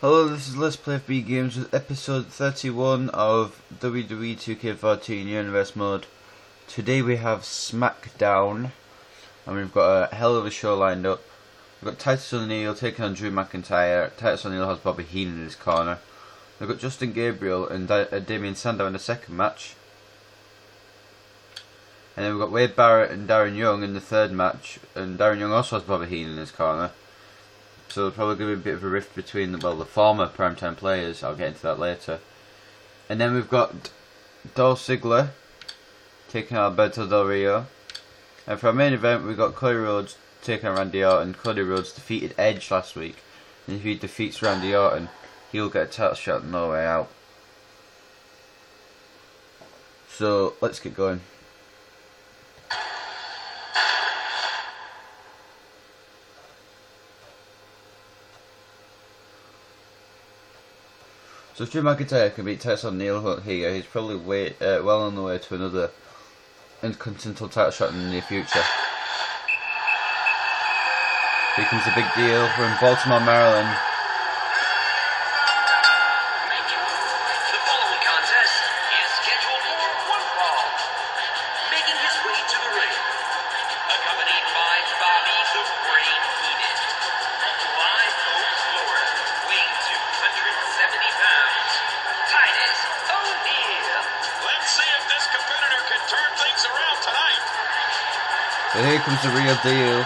Hello, this is Let's Play FB Games with episode 31 of WWE 2K14 Universe Mode. Today we have Smackdown, and we've got a hell of a show lined up. We've got Titus O'Neil taking on Drew McIntyre. Titus O'Neil has Bobby Heenan in his corner. We've got Justin Gabriel and Damien Sandow in the second match. And then we've got Wade Barrett and Darren Young in the third match, and Darren Young also has Bobby Heenan in his corner. So there's probably going to be a bit of a rift between the former primetime players. I'll get into that later. And then we've got Dolph Ziggler taking on Alberto Del Rio. And for our main event, we've got Cody Rhodes taking on Randy Orton. Cody Rhodes defeated Edge last week. And if he defeats Randy Orton, he'll get a title shot no way out. So let's get going. So if Drew McIntyre can beat Titus O'Neil here, he's probably well on the way to another Intercontinental title shot in the near future. Becomes a big deal. We're in Baltimore, Maryland. The following contest is scheduled for one fall. Making his way to the ring, accompanied by Bobby the Brain Heenan, from Live Oak, Florida, weighing 270 pounds, Titus O'Neil. Let's see if this competitor can turn things around tonight. So here comes the real deal.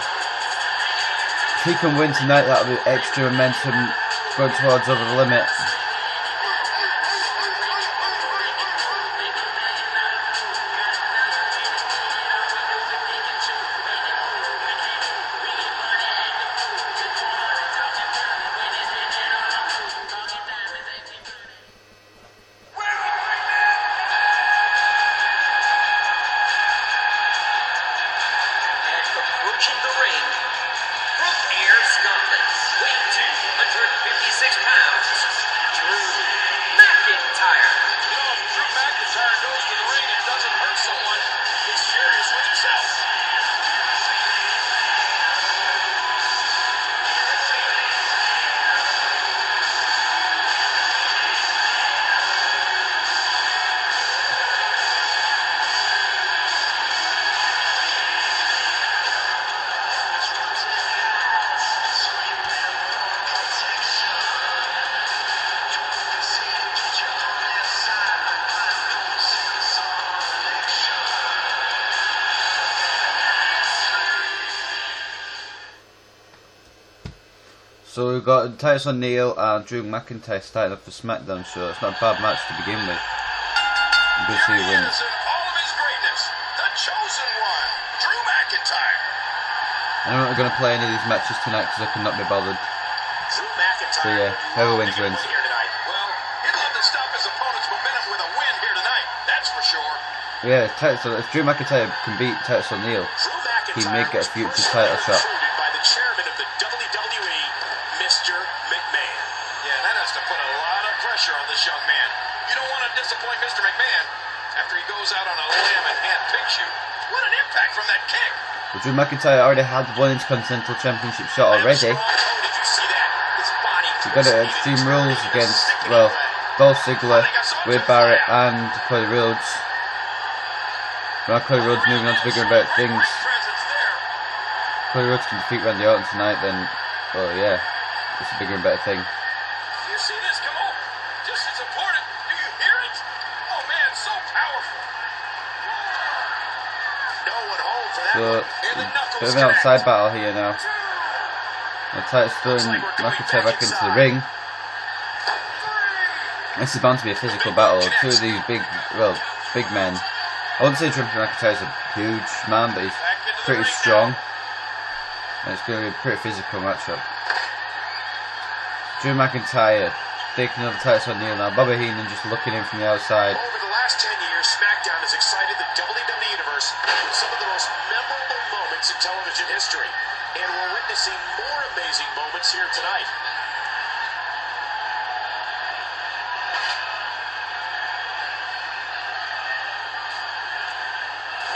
If he can win tonight, that'll be extra momentum going towards over the limit. Approaching the ring, from Ayr, Scotland, weighing 256 pounds, Drew McIntyre. You know, if Drew McIntyre goes to the ring and doesn't hurt someone, he's serious with himself. So we've got Titus O'Neil and Drew McIntyre starting off the Smackdown show. It's not a bad match to begin with. Good to see who wins. In all of his greatness, the chosen one, Drew McIntyre. I'm not going to play any of these matches tonight because I cannot be bothered. Drew McIntyre. So yeah, whoever wins wins. Here tonight. Well, he'd love to stop his opponent's momentum with a win here tonight. That's for sure. Yeah, if Drew McIntyre can beat Titus O'Neil, he may get a future title shot. By the chairman of the WWE, Mr. McMahon. Yeah, that has to put a lot of pressure on this young man. You don't want to disappoint Mr. McMahon after he goes out on a limb and hand-picks you. What an impact from that kick! But Drew McIntyre already had one Intercontinental Championship shot already. He got it at Extreme Rules against, well, Dolph Ziggler, Wade Barrett and Cody Rhodes. Now Cody Rhodes moving on to bigger and better things. Cody Rhodes can defeat Randy Orton tonight, then, well, yeah, it's a bigger and better thing. You see this? Come on. Just as important. Do you hear it? Oh, man, so powerful. No one home for that So, one. bit of an outside battle here now. Titus throwing McIntyre back into the ring. This is bound to be a physical battle. Two of these big men. I wouldn't say Drew McIntyre's a huge man, but he's pretty strong. And it's going to be a pretty physical matchup. Drew McIntyre taking over Titus O'Neil now. Bobby Heenan just looking in from the outside. Over the last 10 years, Smackdown has excited the WWE Universe with some of the most memorable moments in television history. And we're witnessing more amazing moments here tonight.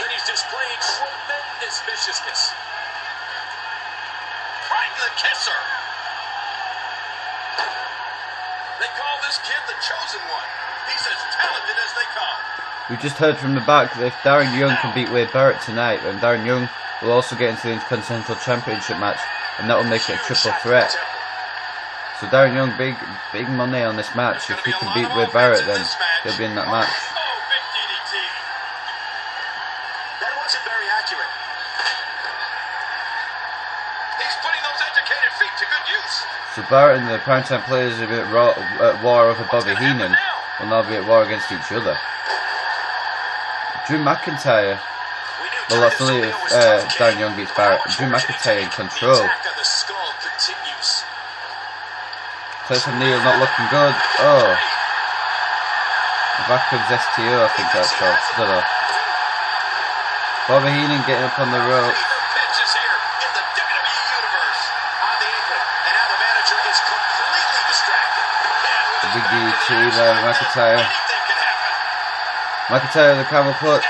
And he's displaying tremendous viciousness. Right in the kisser. They call this kid the chosen one. He's as talented as they come. We just heard from the back that if Darren Young can beat Wade Barrett tonight, then Darren Young will also get into the Intercontinental Championship match, and that will make it a triple threat. So Darren Young, big money on this match. If he can beat Wade Barrett, then he'll be in that match. Big DDT. That wasn't very accurate. He's putting those educated feet to good use. So Barrett and the Primetime Players have been at war over Bobby Heenan, will now be at war against each other. Drew McIntyre, well that's only if Darren Young beats Barrett. Drew McIntyre in control. Titus O'Neil not looking good. Oh. Back comes STO, I think that's called. I don't know. Bobby Heenan getting up on the rope. The big DDT there, McIntyre. McIntyre the camel clutch.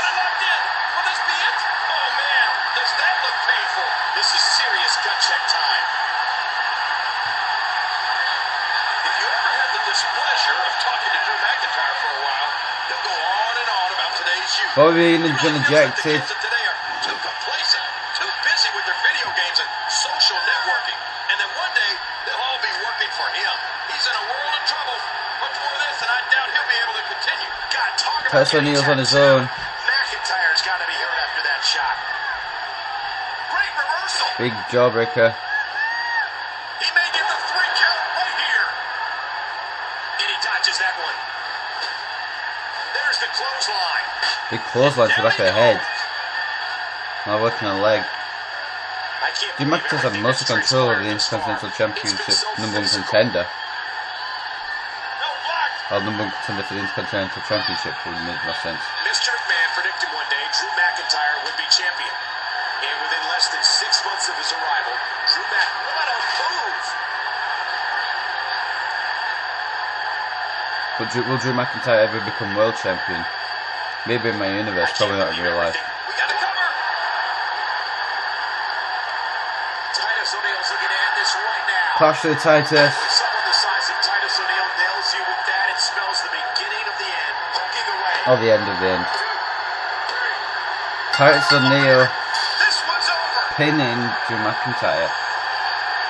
Bobby Heenan's been ejected. Too complacent, too busy with their video games and social networking. And then one day, they'll all be working for him. He's in a world of trouble. Much more of this, and I doubt he'll be able to continue. God, talk about Titus O'Neil's on his own. McIntyre's got to be hurt after that shot. Great reversal. Big jawbreaker. He may get the 3 count right here. And he dodges that one. There's the clothesline. Big clothesline to the back of the head. Now working on the leg. Drew McIntyre's had most control over the Intercontinental Championship #1 contender. Or #1 contender for the Intercontinental Championship would make more sense. Mr. McMahon predicted one day Drew McIntyre would be champion. And within less than 6 months of his arrival, Drew McIntyre, what a move! But will Drew McIntyre ever become world champion? Maybe in my universe, probably not in real life. We got a cover. Titus O'Neil's looking to end this right now. Clash to the Titus. When someone the size of Titus O'Neil nails you with that, it spells the beginning of the end. Hooking away. Or the end of the end. Titus O'Neil This one's over. pinning Drew McIntyre.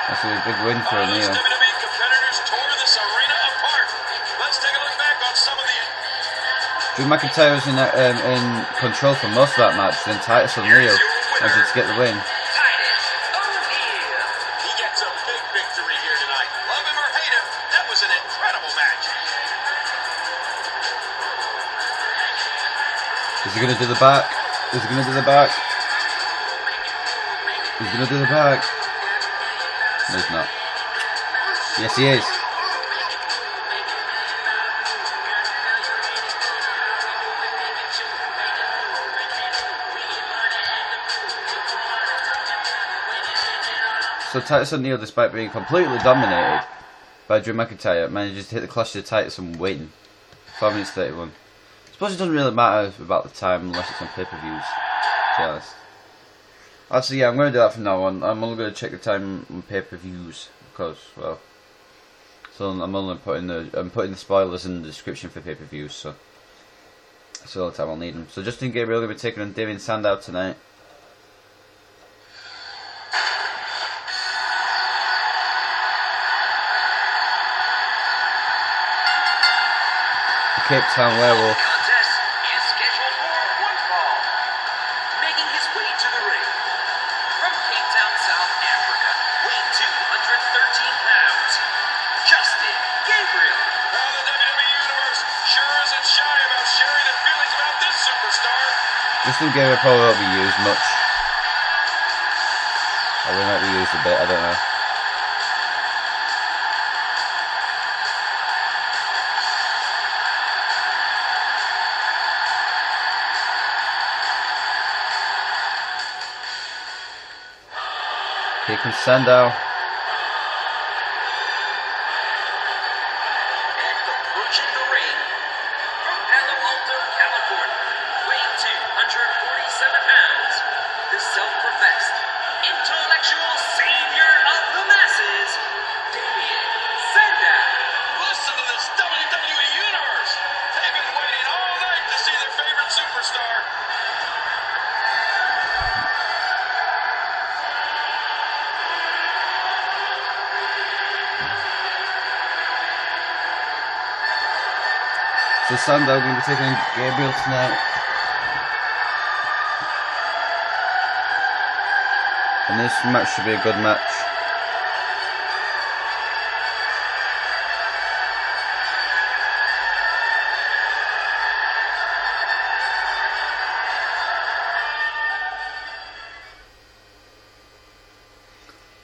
That's a big win for O'Neil. Those WWE competitors tore this arena apart. Let's take a look back on some of the. Drew McIntyre was in control for most of that match, then Titus O'Neil managed to get the win. Titus O'Neil. He gets a big victory here tonight. Love him or hate him, that was an incredible match. Is he going to do the back? Is he going to do the back? He's going to do the back. No, he's not. Yes, he is. So Titus O'Neil, despite being completely dominated by Drew McIntyre, manages to hit the Clash of the Titus and win. 5 minutes 31. I suppose it doesn't really matter about the time unless it's on pay-per-views, to be honest. Actually, yeah, I'm going to do that from now on. I'm only going to check the time on pay-per-views because, well, so I'm only putting the spoilers in the description for pay-per-views, so that's all the time I'll need them. So Justin Gabriel will be taking on Damien Sandow tonight. Cape Town Werewolf. Contest is scheduled for one fall. Making his way to the ring from Cape Town, South Africa, weighing 213 pounds, Justin Gabriel. Now the WWE Universe sure isn't shy about sharing their feelings about this superstar. Justin Gabriel probably won't be used much. Or they might be used a bit, I don't know. Here comes Sandow. And approaching the ring from Palo Alto, California, weighing 247 pounds, the self-professed intellectual savior of the masses, Damien Sandow. Listen to this So Sandow going to be taking on Gabriel tonight. And this match should be a good match.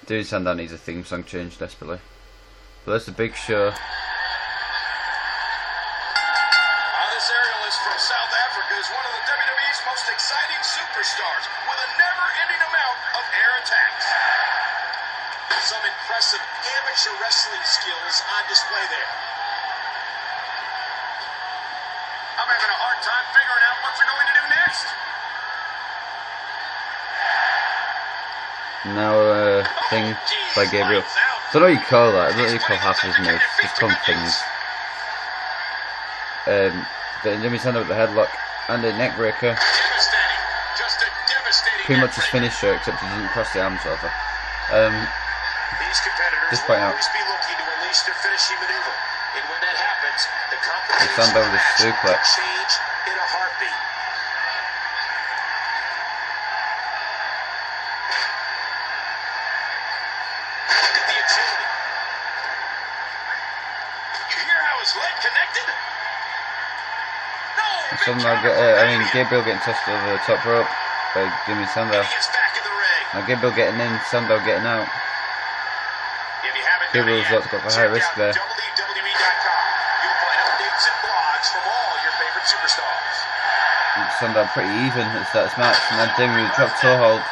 Dude, Sandow needs a theme song change desperately. But that's a big show. This aerial is from South Africa, is one of the WWE's most exciting superstars with a never-ending amount of air attacks. Some impressive amateur wrestling skills on display there. I'm having a hard time figuring out what they're going to do next. Now thing by Gabriel. I don't know what you call that. I don't know what you call half of his moves. Just call them things. Jimmy Sandow with the headlock and a neck breaker. Pretty much his finisher, except he didn't cross the arms over. These competitors just will point out. always be looking to unleash their finishing maneuver. And when that happens, the competition Sandow with a suplex. change in a heartbeat. Look at the agility. You hear how his leg connected? No, big counter. Gabriel getting tossed over the top rope by Jimmy Sandow. He gets back in the ring. Now Gabriel getting in, Sandow getting out. If you haven't done Gabriel's it yet, about to go for high risk there. check out WWE.com. You'll find updates and blogs from all your favorite superstars. Sandow pretty even at the start of this match, and then Damien with a drop toe hold.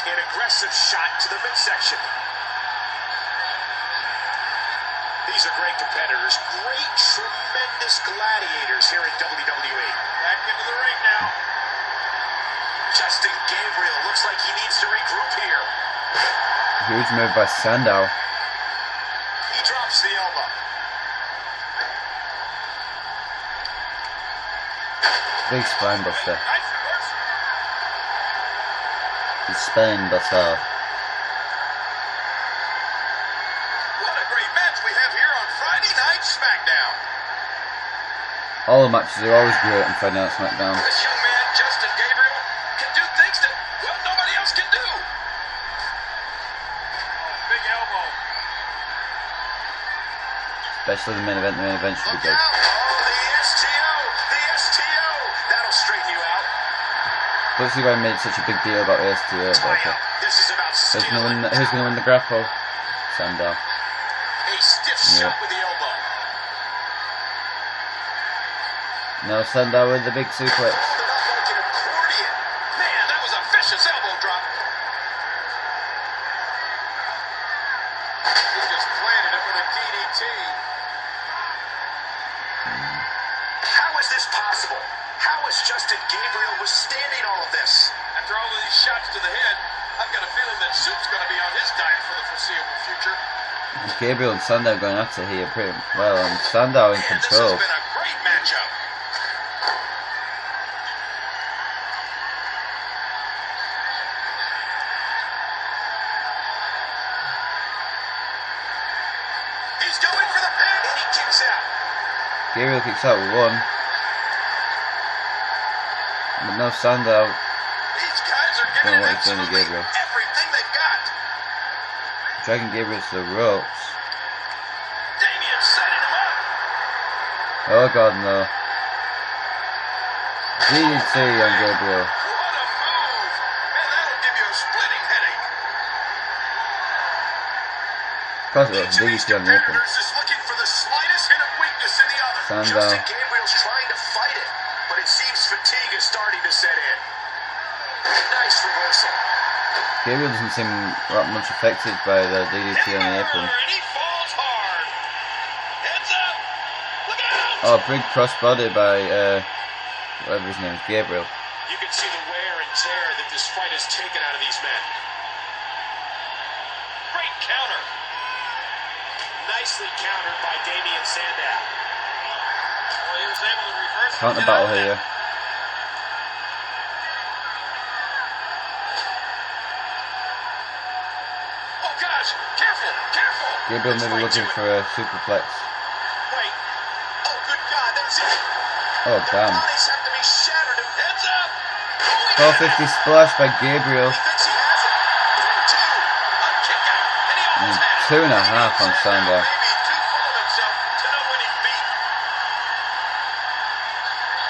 An aggressive shot to the midsection. These are great competitors, great, tremendous gladiators here in WWE. Back into the ring now. Justin Gabriel looks like he needs to regroup here. Huge move by Sandow. He drops the elbow. Big spine buster. Nice reversal. The spine buster. What a great match we have here on Friday Night Smackdown. All the matches are always great on Friday Night Smackdown. This young man, Justin Gabriel, can do things that, well, nobody else can do. Oh, big elbow. Especially the main event. The main event should Look be good. out. Oh, the STO. The STO. That'll straighten you out. Don't see why I made such a big deal about the STO. But okay. This is about skill. Who's gonna win the grapple? Sandow. A stiff shot with the elbow. Now Sandow with the big suplex. Folded up like an accordion. Man, that was a vicious elbow drop. He just planted it with a DDT. How is this possible? How is Justin Gabriel withstanding all of this? After all of these shots to the head, I've got a feeling that Soup's going to be on his diet for the foreseeable future. Gabriel and Sandow going at it here pretty well, and Sandow in Man, control. this has been a great matchup. He's going for the pin, and he kicks out. Gabriel kicks out with one. But no Sandow. These guys are Don't know giving what it he's doing to absolutely Gabriel. everything they've got. Dragging Gabriel to the ropes. Damien setting him up. Oh god, no. DDT on Gabriel. What a move. Man, that'll give you a splitting headache. Of course it was. Each of these DDT on the apron. competitors is looking for the slightest hint of weakness in the other. Sandow. Justin Gabriel's trying to fight it, but it seems fatigue is starting to set in. Nice reversal. Gabriel doesn't seem that much affected by the DDT on the apron. And he falls hard. Heads up. Look out. Oh, big crossbody by whatever his name is, Gabriel. You can see the wear and tear that this fight has taken out of these men. Great counter. Nicely countered by Damien Sandow. Well, he was able to reverse Counter battle here. Oh gosh, careful, careful. Gabriel maybe looking for a superplex. Wait. Oh, good God, that's it. Oh, damn. Bodies have to be shattered. Heads up. 450 splash by Gabriel. He thinks he has it. 2. A kick out. And he almost had it. 2.5 on Sandow. Maybe too full of himself to know when he's beat.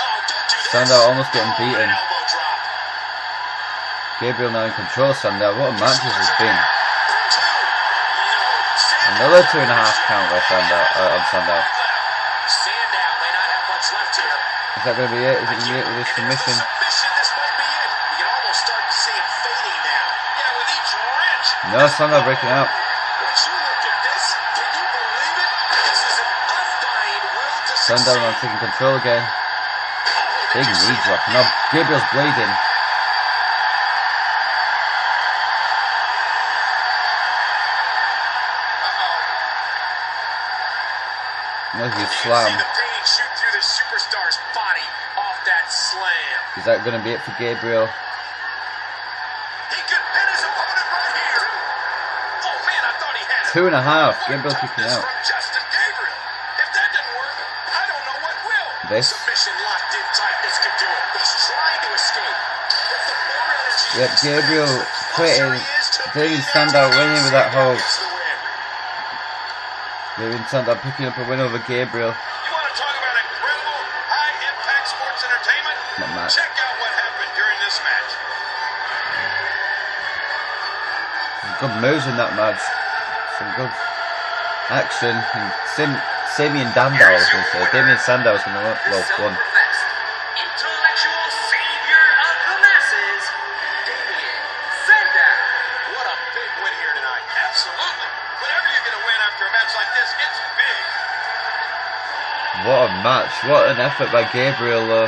Oh, don't do this. Sandow almost getting Oh, beaten. an elbow drop. Gabriel now in control of Sandow. What a match this has been. 2. Another 2.5 count by Sandow, on Sandow. Sandow may not have much left here. Is that going to be it? Is it going to be it with this submission? Submission, this might be it. You can almost start to see it fading now. Yeah, with each wrench. No, Sandow breaking out. Would you look at this? Can you believe it? This is an undying will to Sandow succeed. now taking control again. Oh, Big did you see knee that? drop. No, Gabriel's bleeding. No, he's You can slam. see the pain shoot through the superstar's body off that slam. Is that going to be it for Gabriel? He could pin his opponent right here. Oh man, I thought he had it. 2.5. What Gabriel kicking toughness out. from Justin Gabriel. If that didn't work, I don't know what will. This. Submission locked in tight. This could do it. He's trying to escape. But the more energy Yep, he Gabriel expends, quitting. closer he is to David being Sandow there. winning with that Sandow hold. gets the win. David Sandow picking up a win over Gabriel. You want to talk about incredible high-impact sports entertainment? Not much. Check out what happened during this match. Good moves in that match. Some good action. And Damien Sandow, I was going to say. Damien Sandow is going to won. Self-professed intellectual savior of the masses, Damien Sandow. What a big win here tonight. Absolutely. Whenever you're going to win after a match like this, it's big. What a match. What an effort by Gabriel, though.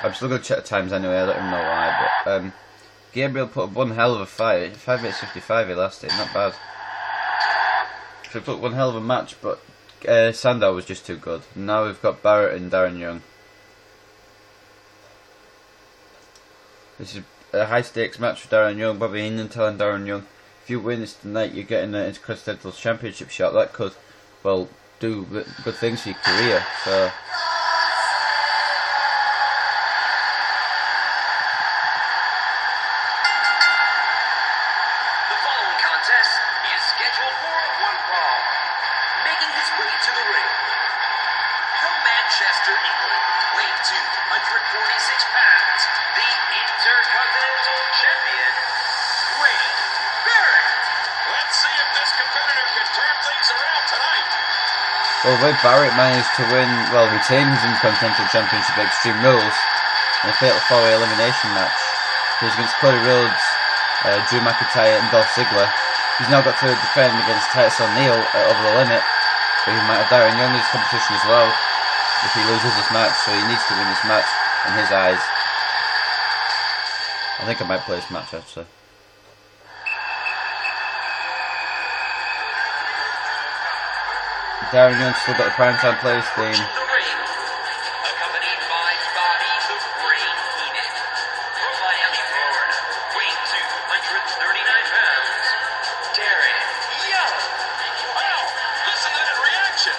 I'm still going to check the times anyway, I don't even know why, but Gabriel put up one hell of a fight. 5 minutes 55 he lasted, not bad. So he put up one hell of a match, but Sandow was just too good. Now we've got Barrett and Darren Young. This is a high stakes match for Darren Young. Bobby Heenan telling Darren Young, if you win this tonight, you're getting an Intercontinental Championship shot. That could, well, do good things for your career. So. Is scheduled for one fall. Making his way to the ring. From Manchester, England, weighing 246 pounds, the Intercontinental Champion, Barrett. Let's see if this competitor can turn things around tonight. Well, Wade Barrett managed to retain his Intercontinental Championship at Extreme Rules in a fatal 4-way elimination match. He was against Cody Rhodes, Drew McIntyre and Dolph Ziggler. He's now got to defend against Titus O'Neil over the limit, but he might have Darren Young in his competition as well if he loses this match, so he needs to win this match in his eyes. I think I might play this match actually. Darren Young still got the primetime players theme. The ring, accompanied by Bobby the Brain Heenan. From Miami, Florida, weighing 239 pounds, Darren Young. Wow, listen to that reaction.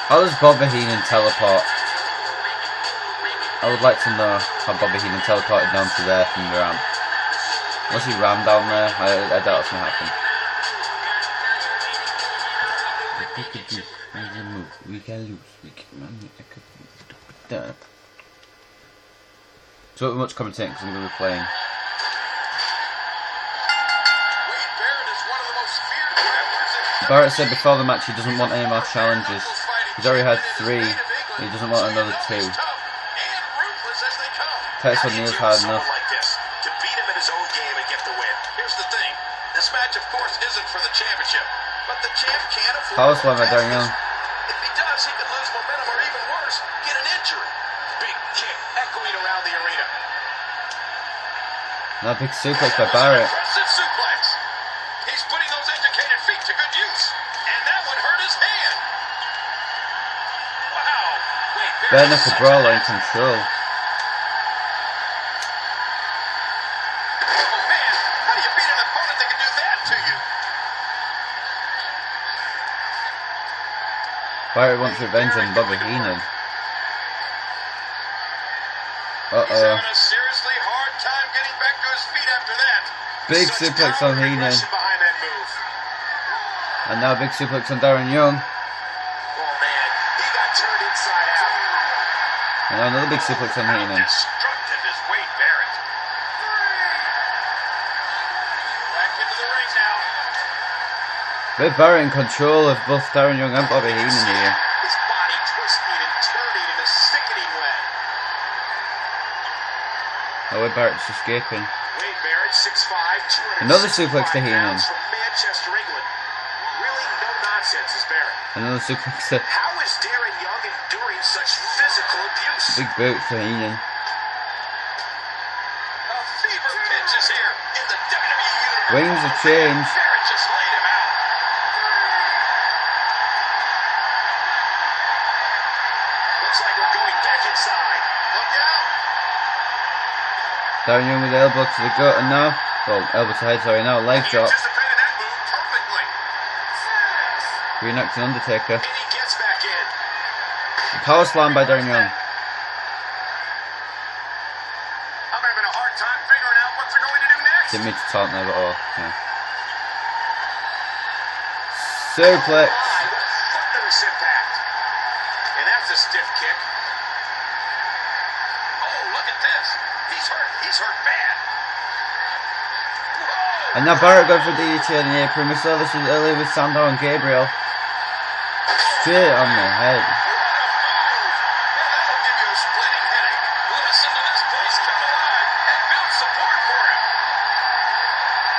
How does Bobby Heenan teleport? I would like to know how Bobby Heenan teleported down to there from the ramp. Unless he ran down there, I doubt it's going to happen. We can lose. So much commentating because I'm going to be playing. Wade Barrett is one of the most feared grapplers in Barrett said before the match he doesn't want any more challenges. He's already had 3, and he doesn't want another 2. Titus O'Neil's hard enough. Like this, to beat him at his own game and get the win. Here's the thing. This match, of course, isn't for the championship. But the champ can't afford Power slam by Darren Young. If he does, he could lose momentum or even worse, get an injury. Big kick echoing around the arena. That big suplex by Barrett. Impressive suplex. He's putting those educated feet to good use. And that one hurt his hand. Wow. Wait, Bare knuckle brawler in control. Oh man, how do you beat an opponent that can do that to you? Barrett wants revenge on Bobby Heenan. He's having a seriously hard time getting back to his feet after that. Big Such suplex power on and Heenan. aggression behind that move. And now big suplex on Darren Young. Oh man, he got turned inside out. And now another big suplex on How Heenan. destructive is Wade Barrett. Back into the ring now. With Barrett in control of both Darren Young and Bobby Heenan here. His body twisting and turning in a sickening way. Oh, Wade Barrett's escaping. Wade Barrett, 6'5", 265 Another suplex to Heenan. pounds from Manchester, England. Really no nonsense is Barrett. Another suplex to How is Darren Young enduring such physical abuse? big boot for Heenan. A fever pitch is here in the WWE Universe. Wings have changed. Barrett just laid him out. Looks like we're going back inside. Look out. Darren Young with the elbow to the gut and now, well, elbow to head, sorry, now leg He drop. anticipated that move perfectly. Reenacting Undertaker. And he gets back in. Power slam by Darren Young. I'm having a hard time figuring out what they're going to do next. Didn't mean to taunt there, but oh, yeah. Suplex. Oh, my, what thunderous impact. And that's a stiff kick. Oh, look at this. He's hurt. He's hurt bad. Whoa. And now Barrett going for DDT on the apron. We saw this earlier with Sandow and Gabriel. Straight on the head. What a move. And that'll give you a splitting headache. Listen to this place come alive and build support for him.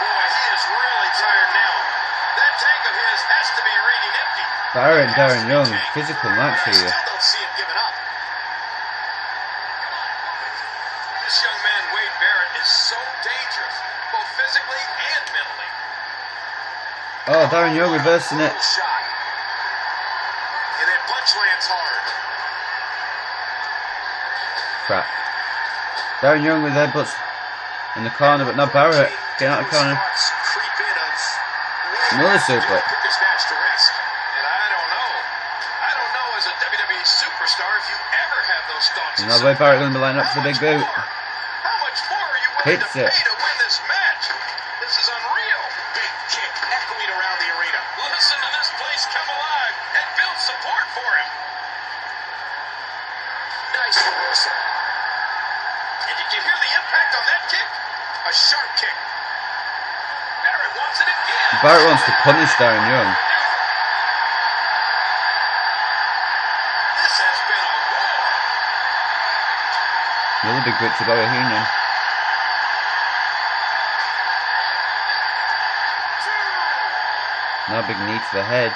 Boy, he is really tired now. That tank of his has to be reading empty. Barrett and It has Darren to be Young, tanked. physical match I here. still don't see him giving up. This young man, Wade Barrett, is so dangerous, both physically and mentally. Oh, Darren Young reversing it. Brutal shot. And that punch lands hard. Crap. Darren Young with headbutts in the corner, but not Barrett. Getting out of the corner. Thoughts creep in of Another suplex. put this match to rest. And I don't know as a WWE superstar if you ever have those thoughts. And now Wade Barrett going to be lining up for the big boot. How much more are you willing Hits to it. pay to win this match? This is unreal. Big kick echoing around the arena. Listen to this place come alive and build support for him. Nice reversal. And did you hear the impact on that kick? A sharp kick. Barrett wants it again. Barrett wants to punish Darren Young. This has been a war. Another big boot to Bobby Heenan. Now big knee to the head.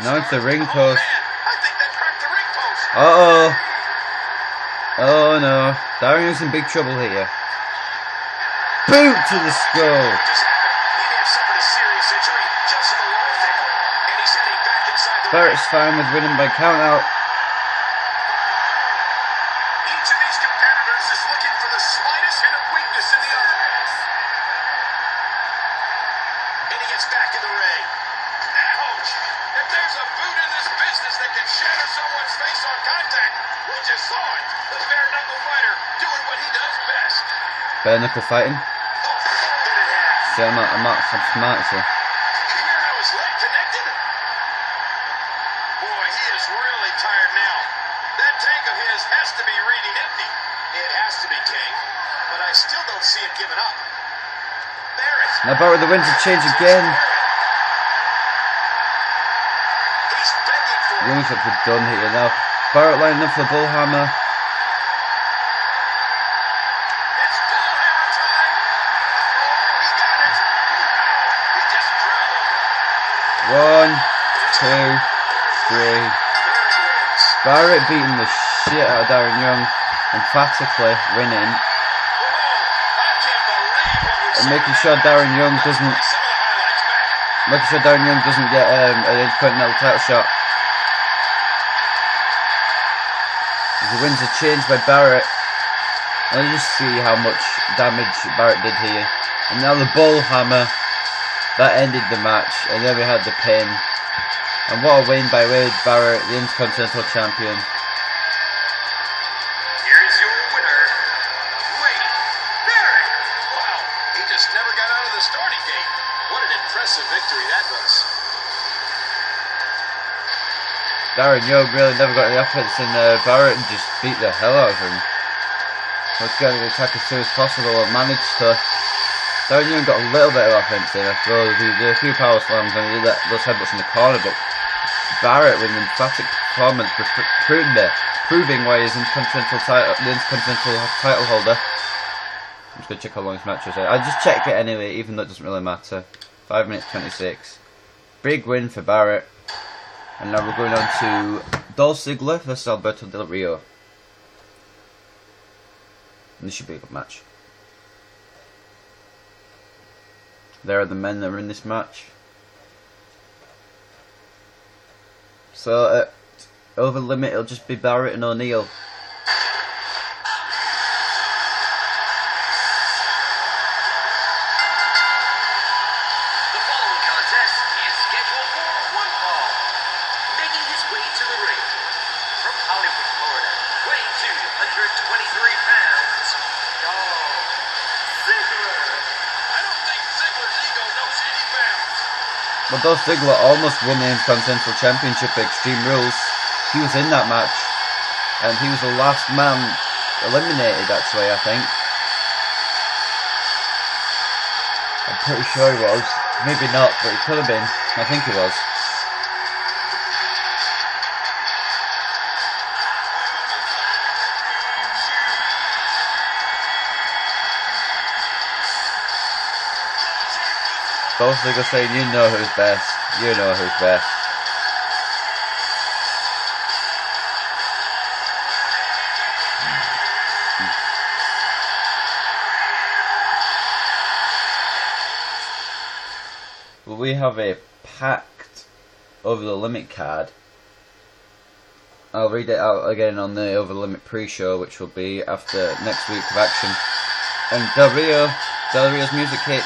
Now it's the ring post. I think they cracked the ring post. Uh-oh. Oh no. Darren Young's in big trouble here. Boot to the skull. Just happened. He may have suffered a serious injury, just in the lower finger, and he's heading back inside the ring. Barrett's fine with winning by count out. Each of these competitors is looking for the slightest hint of weakness in the other. And he gets back in the ring. Ouch! If there's a boot in this business that can shatter someone's face on contact, we just saw it. The bare knuckle fighter doing what he does best. Bare knuckle fighting. Oh, folded in half. See, I'm not smart, so. You hear how his leg connected? Boy, he is really tired now. That tank of his has to be reading empty. It has to be, King. But I still don't see him giving up. Barrett. Now Barrett with the win to change again. He's begging for it. Young's up for done here now. Barrett lining up for the bullhammer. It's bullhammer time. Oh, he got it. Wow, he just drilled him. 1, 2. agree. Barrett beating the shit out of Darren Young, emphatically winning, and making sure Darren Young doesn't get an Intercontinental title shot. The wins are changed by Barrett. And you just see how much damage Barrett did here. And now the bull hammer. That ended the match. And then we had the pin. And what a win by Wade Barrett, the Intercontinental Champion. Here is your winner, Wade Barrett. Wow, he just never got out of the starting gate. What an impressive victory that was. Darren Young really never got any offense in Barrett and just beat the hell out of him. Was getting the attack as soon as possible and managed to. Darren Young got a little bit of offense in. I suppose he did a few power slams and he did those headbutts in the corner, but Barrett with an emphatic performance, proving why he's the Intercontinental title holder. I'm just gonna check how long his match was. I just checked it anyway, even though it doesn't really matter. 5 minutes 26. Big win for Barrett. And now we're going on to Dolph Ziggler versus Alberto Del Rio. And this should be a good match. There are the men that are in this match. So over limit it'll just be Barrett and O'Neal. But Dolph Ziggler almost won the Intercontinental Championship at Extreme Rules. He was in that match. And he was the last man eliminated, actually, I think. I'm pretty sure he was. Maybe not, but he could have been. I think he was. Dolph Ziggler saying, you know who's best. You know who's best. Well, we have a packed Over the Limit card. I'll read it out again on the Over the Limit pre-show, which will be after next week of action. And Del Rio's music hits.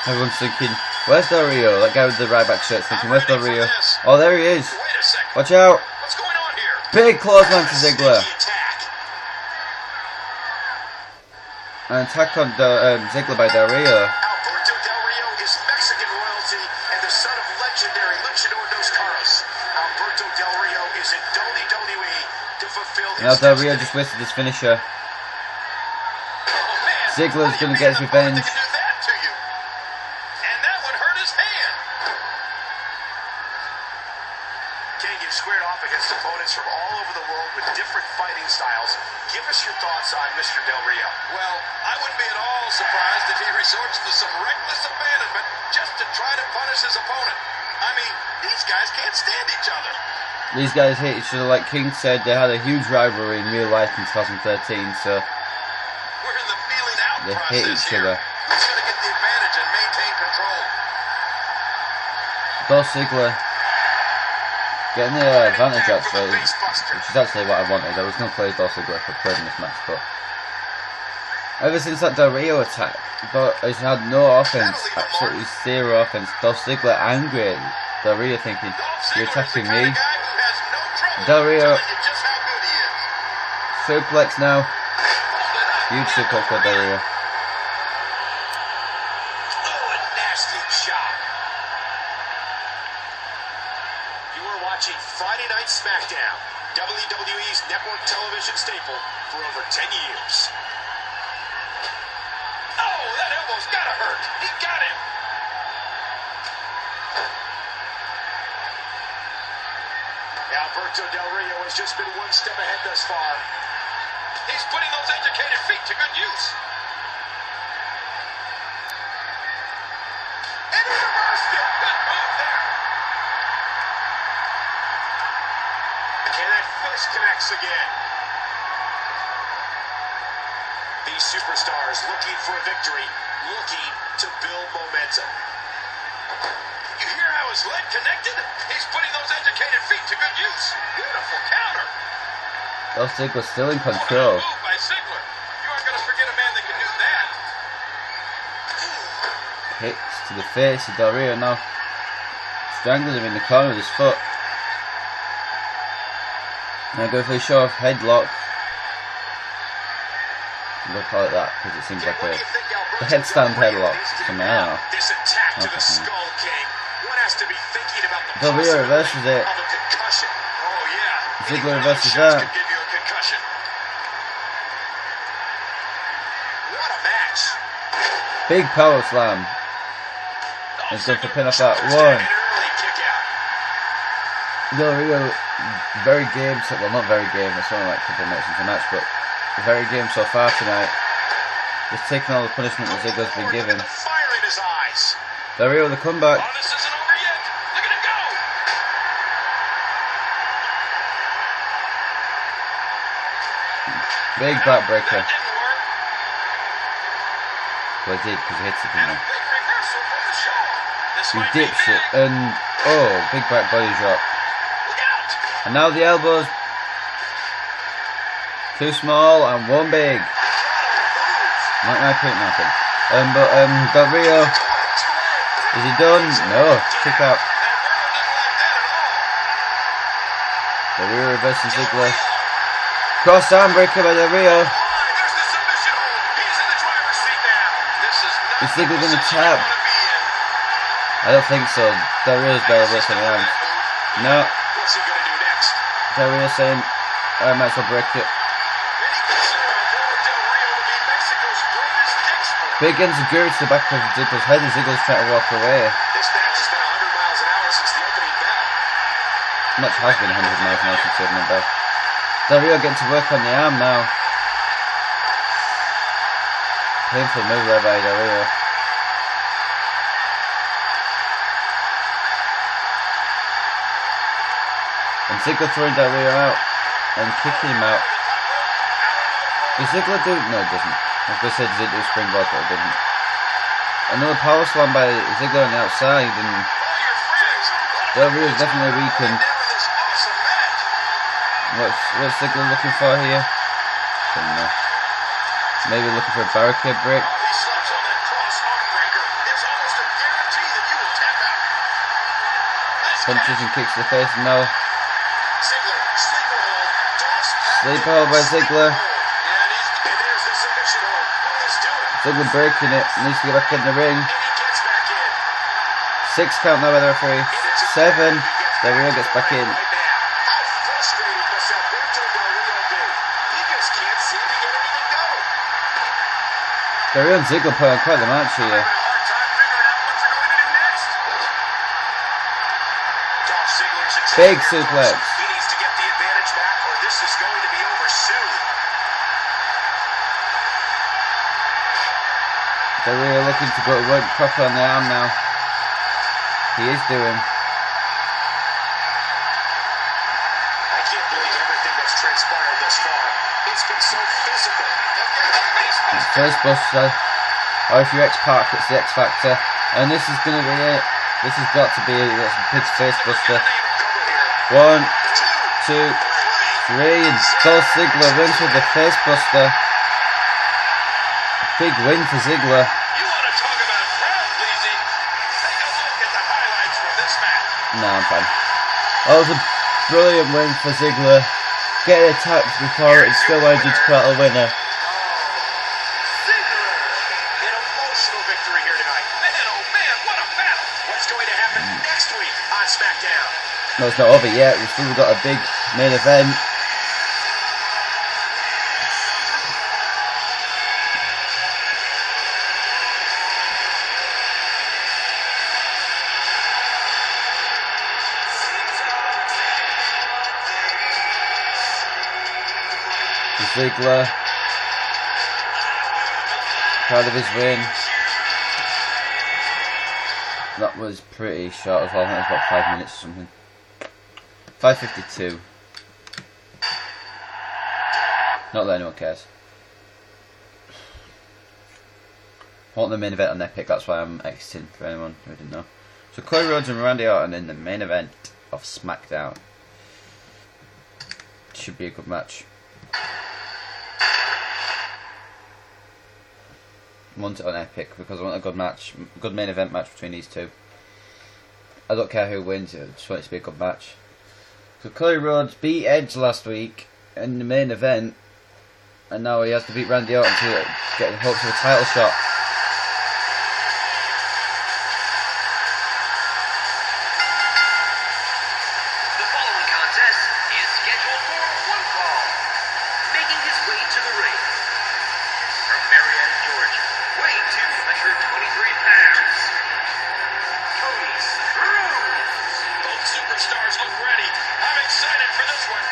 Everyone's thinking, where's Del Rio? That guy with the Ryback shirt's thinking, where's Del Rio? Oh, there he is. Watch out. What's going on here? Big clothesline to Ziggler. An attack on Ziggler by Del Rio. Alberto Del Rio is Mexican royalty and the son of legendary Luchador Dos Caras. Alberto Del Rio is in WWE to fulfill his Now Del Rio just wasted his finisher. Ziggler's going to get his revenge. Squared off against opponents from all over the world with different fighting styles. Give us your thoughts on Mr. Del Rio. Well, I wouldn't be at all surprised if he resorts to some reckless abandonment just to try to punish his opponent. I mean, these guys can't stand each other. These guys hate each other. Like King said, they had a huge rivalry in real life in 2013, so we're in the feeling out they hate each here. other. Who's going to get the advantage and maintain control? Dolph Ziggler getting the advantage, actually, which is actually what I wanted. I was going to play Dolph Ziggler if I played in this match, but ever since that Del Rio attack, he's had no offense, absolutely zero offense. Dolph Ziggler angry at Del Rio, thinking, you're attacking me. Del Rio, suplex now. Huge suplex for Del Rio. Friday Night Smackdown, WWE's network television staple for over 10 years. Oh, that elbow's gotta hurt. He got him. Alberto Del Rio has just been one step ahead thus far. He's putting those educated feet to good use. And he reversed it. Good move there. attacks again. These superstars looking for a victory, looking to build momentum. You hear how his leg connected? He's putting those educated feet to good use. Beautiful counter. Dolph Ziggler still in What a control. move by Ziggler. You aren't going to forget a man that can do that. Hits to the face of Del Rio now. Strangling him in the corner with his foot. Now go for a shove headlock. We'll call it that because it seems like a headstand headlock. Something I don't know. This attack to the Skull King. One has to be thinking about the Del Rio reverses it. of a concussion. Oh yeah. Ziggler Any reverses shots that. could give you a concussion. What a match. Big power slam. He's going for pin off that one. Del Rio, very game, well not very game, it's only like a couple of minutes into the match, but very game so far tonight. Just taking all the punishment that Ziggler's been given. Fire in his eyes. Del Rio the comeback. Oh, this isn't over yet. Look at it go. Big backbreaker. That didn't work. Well he did because he hits it, didn't he? Big reversal from the show. This He might be dips it big. and oh, big back body drop. Look out. And now the elbows. Two small and one big. Not my point nothing. But Del Rio, is he done? No, kick out. Del Rio reversing Ziggler. Cross arm breaker by Del Rio. There's the submission hold. He's in the driver's seat now. This is not Is Ziggler the gonna position tap? you wanna be in. I don't think so. Del Rio's better working around. No, What's he gonna do next? Del Rio saying, I might as well break it. Many consider Del Rio to be Mexico's greatest export. Big enziguri to the back of Ziggler's head and Ziggler's trying to walk away. This match has been 100 miles an hour since the opening bell. Much has been 100 miles an hour since the opening bell. Del Rio getting to work on the arm now. Painful move there by Del Rio. And Ziggler throwing Del Rio out and kicking him out. Does Ziggler do? No, it doesn't. I was going to say does it do springboard, but it didn't. Another power slam by Ziggler on the outside, and Del Rio's definitely weakened. What's Ziggler looking for here? Don't know. Maybe looking for a barricade break. He slaps on that cross arm breaker. It's almost a guarantee that you will tap out. Punches and kicks to the face, and now Ziggler, sleeper hold. Dolph's sleeper hold by Ziggler. And there's the submission hold. What will this do it? Ziggler breaking it, needs to get back in the ring. And he gets back in. 6 count now by the referee. 7. Del Rio gets back in. Right now. How frustrating must Alberto Del Rio be? He just can't seem to get anything going. Del Rio and Ziggler put on quite the match I'm here. having a hard time figuring out what they're going to do next. Dolph Ziggler's in Big trouble here, suplex. folks. He needs to get the advantage back, or this is going to be over soon. Del Rio looking to go to work proper on the arm now. He is doing. I can't believe everything that's transpired thus far. It's been so physical. Face buster. Or if you're X-Pac, it's the X Factor. And this is going to be it. This has got to be it. That's a big face buster. 1, 2, 3. And Dolph Ziggler wins with the face buster. Big win for Ziggler. You want to talk about crowd pleasing? Take a look at the highlights from this match. No, I'm fine. That was a brilliant win for Ziggler. Getting attacked before it still wanted to put out a winner. Ziggler, an emotional victory here tonight. Man, oh man, what a battle! What's going to happen next week on Smackdown? No, it's not over yet. We've still got a big main event. Ziggler, proud of his win. That was pretty short as well. I think it was about 5 minutes or something. 5:52. Not that anyone cares. I want the main event on Epic, that's why I'm exiting, for anyone who didn't know. So Cody Rhodes and Randy Orton in the main event of Smackdown. Should be a good match. I want it on Epic because I want a good match, good main event match between these two. I don't care who wins, I just want it to be a good match. So Cody Rhodes beat Edge last week in the main event, and now he has to beat Randy Orton to get hopes of a title shot. The following contest is scheduled for one fall. Making his way to the ring from Marietta, Georgia, weighing 223 pounds, Cody Rhodes. Both superstars look ready. I'm excited for this one.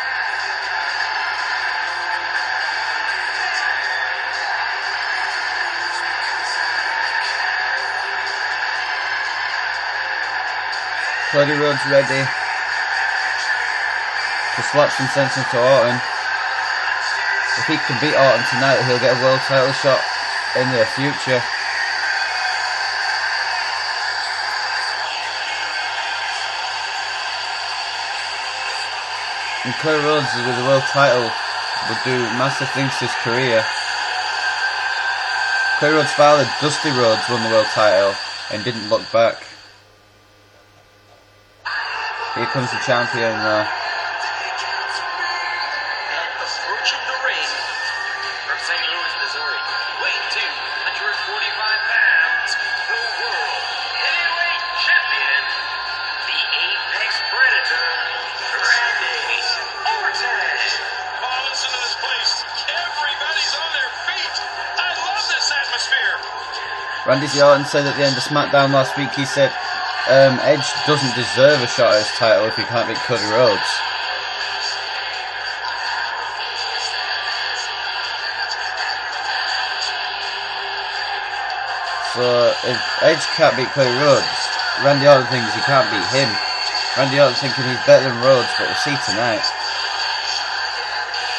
Cody Rhodes ready to slap some sense into Orton. If he can beat Orton tonight, he'll get a world title shot in the future. And Cody Rhodes with the world title would do massive things to his career. Cody Rhodes' father, Dusty Rhodes, won the world title and didn't look back. Here comes the champion now. Approaching the ring from St. Louis, Missouri, weighing 245 pounds, the world heavyweight champion, the Apex Predator, Randy Orton. Oh, listen to this place. Everybody's on their feet. I love this atmosphere. Randy Orton said at the end of Smackdown last week, he said Edge doesn't deserve a shot at his title if he can't beat Cody Rhodes. So if Edge can't beat Cody Rhodes, Randy Orton thinks he can't beat him. Randy Orton's thinking he's better than Rhodes, but we'll see tonight.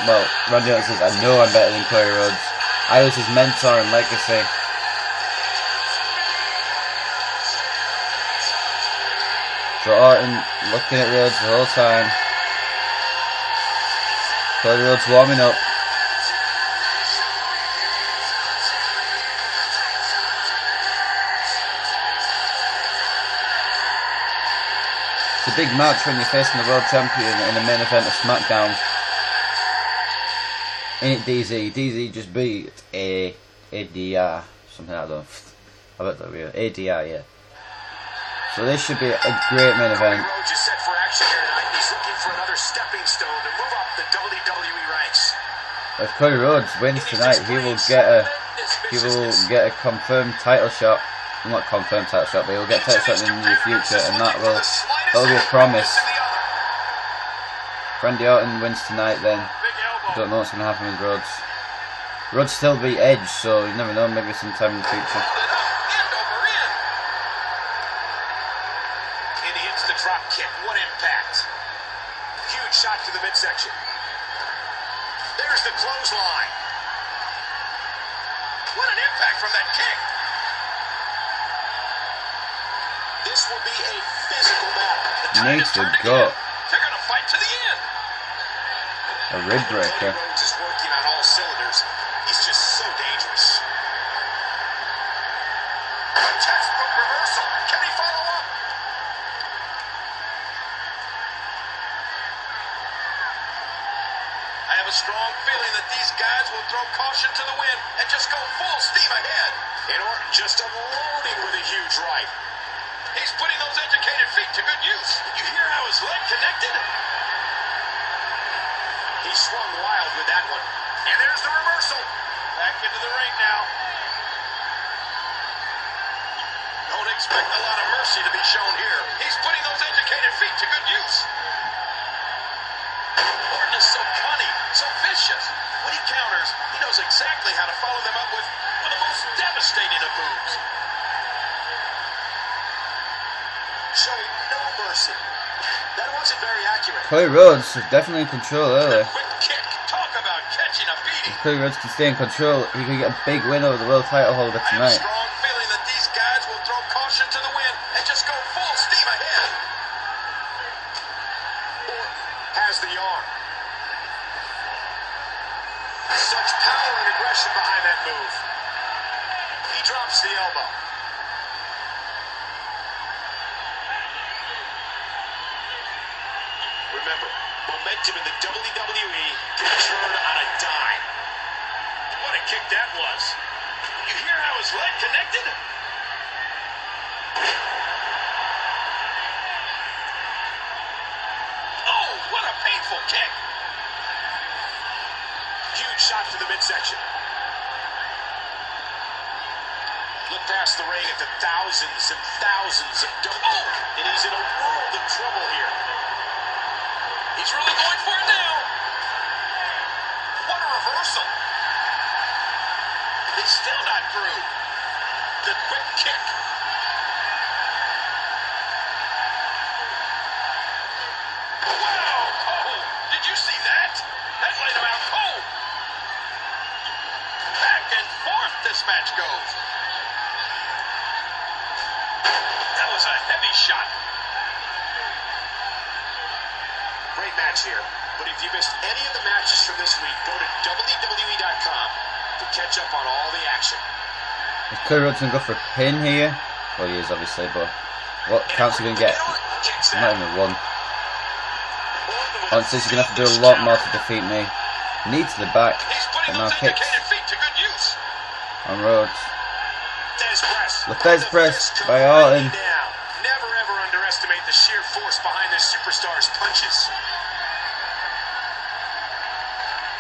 Well, Randy Orton says, I know I'm better than Cody Rhodes. I was his mentor and legacy. So Orton looking at Rhodes the whole time. Cody Rhodes warming up. It's a big match when you're facing the world champion in the main event of Smackdown. Ain't it DZ? DZ just beat ADR. Something like that. I bet that'll be ADR, yeah. So this should be a great main event. Rhodes is set for action here tonight. He's looking for another stepping stone to move up the WWE ranks. If Cody Rhodes wins tonight, he will get a confirmed title shot. Well, not confirmed title shot, but he'll get a title shot in the near future, and that'll be a promise. If Randy Orton wins tonight, then I don't know what's going to happen with Rhodes. Rhodes still beat Edge, so you never know. Maybe sometime in the future. Drop kick, what impact. Huge shot to the midsection. There's the clothesline. What an impact from that kick. This will be a physical battle. Needs to go. They're going to fight to the end. A rib breaker. Rhodes is working on all cylinders. He's just so dangerous. A textbook reversal. Can he follow up? I have a strong feeling that these guys will throw caution to the wind and just go full steam ahead. And Orton just unloading with a huge right. He's putting those educated feet to good use. You hear how his leg connected? He swung wild with that one. And there's the reversal. Back into the ring now. Don't expect a lot of mercy to be shown here. He's putting those educated feet to good use. Orton is so cunning, so vicious. When he counters, he knows exactly how to follow them up with the most devastating of moves. Showing no mercy. That wasn't very accurate. Cody Rhodes is definitely in control earlier. Quick kick. Talk about catching a beat. Cody Rhodes can stay in control, he could get a big win over the world title holder I have a tonight. strong feeling that these guys will throw caution to the wind and just go full steam ahead. Orton has the arm. Such power and aggression behind that move. He drops the elbow. Remember, momentum in the WWE can turn on a dime. What a kick that was. You hear how his leg connected? Oh, what a painful kick. Huge shot to the midsection. Look past the ring at the thousands and thousands of Oh, and he's in a world of trouble here. He's really going for it now. What a reversal. He's still not through. The quick kick. Wow! Oh, did you see that? That laid him out cold. Back and forth this match goes. That was a heavy shot. Great match here. But if you missed any of the matches from this week, go to WWE.com to catch up on all the action. Is Cody Rhodes going to go for a pin here? Well, he is obviously, but what counts are he going to get? Not even one. Orton says he's going to have to do a lot more to defeat me. Knee to the back, and now kicks on Rhodes. The Fez press by Orton. Never ever underestimate the sheer force behind this superstar's punches.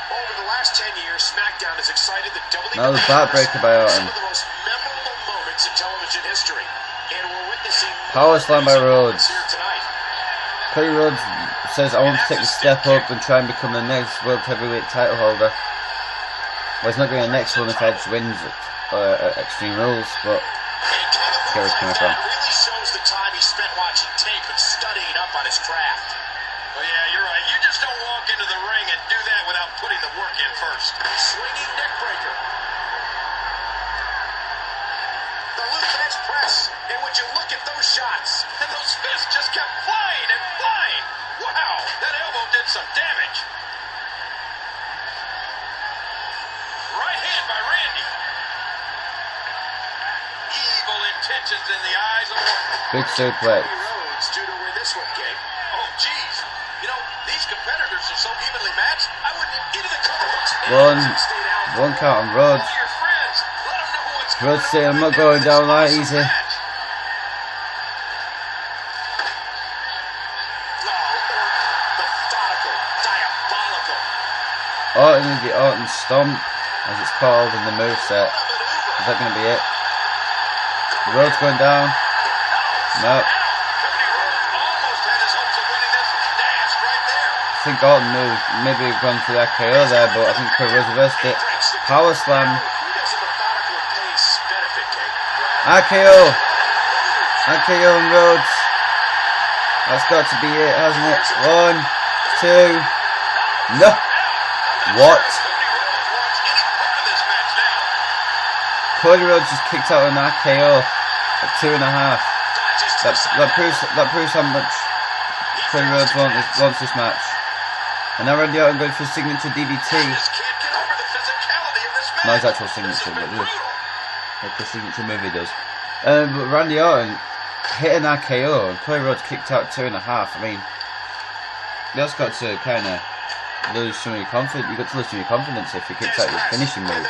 Over the last 10 years, Smackdown has excited the WWE. Now the backbreaker by Orton. Some of the most memorable moments in television history, and we're witnessing Power slam by Rhodes. here tonight. Cody Rhodes says, I want to take a step up and try and become the next World Heavyweight title holder. Well, he's not going to the next one if Edge wins at Extreme Rules, but get where it's coming from. Really shows the time he spent watching tape and studying up on his craft. Well, yeah, you're right. You just don't walk into the ring and do that without putting the work in first. Swinging neck breaker. The Lutz press. And would you look at those shots? And those fists just kept flying and flying. Wow, that elbow did some damage. Right hand by Randy. Evil intentions in the eyes of Orton. Big suplex. Rhodes due to win this one, Gabe. Oh, jeez. You know, these competitors are so evenly matched, I wouldn't even into the cover. One count on Rhodes. Rhodes saying, I'm not going down that easy. Orton with the Orton stomp, as it's called in the moveset. Is that going to be it? Rhodes going down. Nope. I think Orton moved, maybe gone for the RKO there, but I think Cody Rhodes reversed it. Power slam. RKO. RKO on Rhodes. That's got to be it, hasn't it? 1, 2. No. What? Cody Rhodes just kicked out an RKO at 2.5. That proves how much Cody Rhodes wants this match. And now Randy Orton going for his signature DDT. Not his actual signature, but like the signature move he does. But Randy Orton hit an RKO and Cody Rhodes kicked out 2.5. I mean, that's got to kind of lose some of your confidence. You got to lose some of your confidence if you kicked out your finishing move.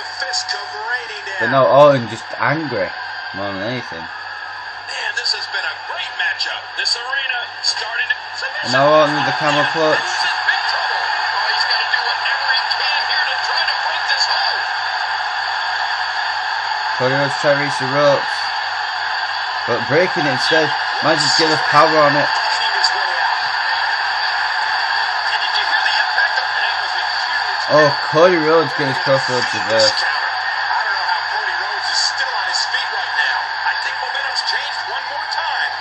But now Orton just angry more than anything. Man, this has been a great matchup. This arena started to... And now Orton with the camel clutch. Cody Rhodes trying to reach the ropes, but breaking it instead. Might just get enough power on it. Oh, Cody Rhodes getting his crossroads reversed. I don't know how Cody Rhodes is still on his feet right now. I think momentum's changed one more time.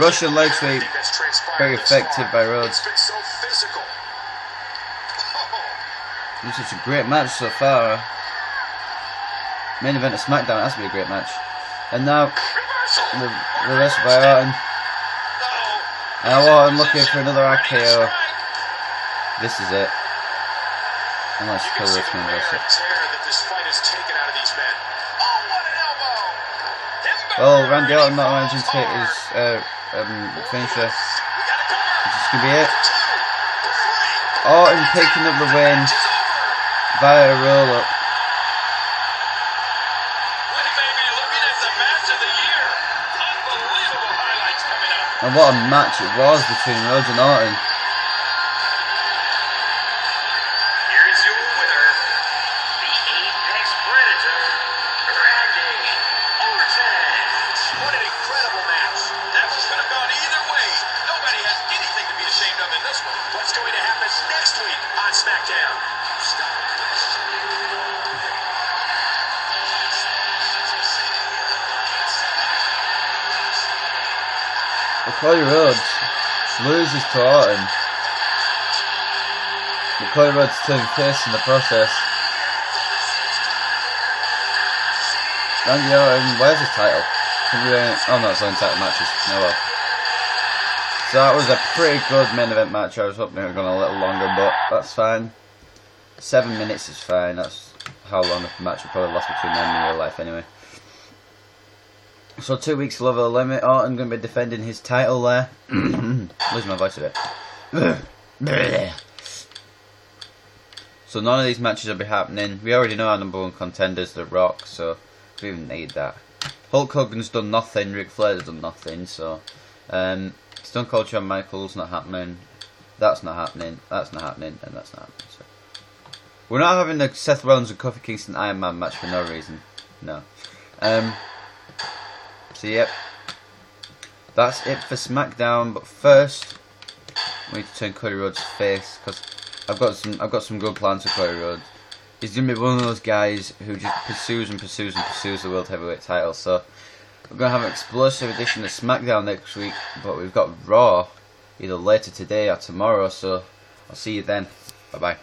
Russian leg sweep, very effective by Rhodes. It's been so physical. It's such a great match so far. Main event of Smackdown, it has to be a great match. And now, the rest by Orton. And Orton looking for another RKO. This is it. Unless Cody Rhodes can reverse it. Well, Randy Orton not managing to hit his finisher. This is going to be it. Orton picking up the win via a roll-up. And what a match it was between Rhodes and Orton. Here is your winner, the Apex Predator, Randy Orton. What an incredible match. That one could have gone either way. Nobody has anything to be ashamed of in this one. What's going to happen next week on Smackdown? Cody Rhodes loses to Orton. But Cody Rhodes turns face in the process. Randy Orton, where's his title? Oh no, it's only title matches. No well. So that was a pretty good main event match. I was hoping it would have gone a little longer, but that's fine. 7 minutes is fine. That's how long a match would probably last between them in real life anyway. So 2 weeks over the limit. Orton going to be defending his title there. Lose my voice a bit. So none of these matches will be happening. We already know our number one contenders, The Rock, so we don't even need that. Hulk Hogan's done nothing. Ric Flair's done nothing. So Stone Cold Shawn Michaels not happening. That's not happening. That's not happening, and that's not happening. So we're not having the Seth Rollins and Kofi Kingston Iron Man match for no reason. No. So yep, that's it for SmackDown. But first, we need to turn Cody Rhodes' face because I've got some good plans for Cody Rhodes. He's gonna be one of those guys who just pursues and pursues and pursues the World Heavyweight title. So we're gonna have an explosive edition of SmackDown next week, but we've got Raw either later today or tomorrow. So I'll see you then. Bye bye.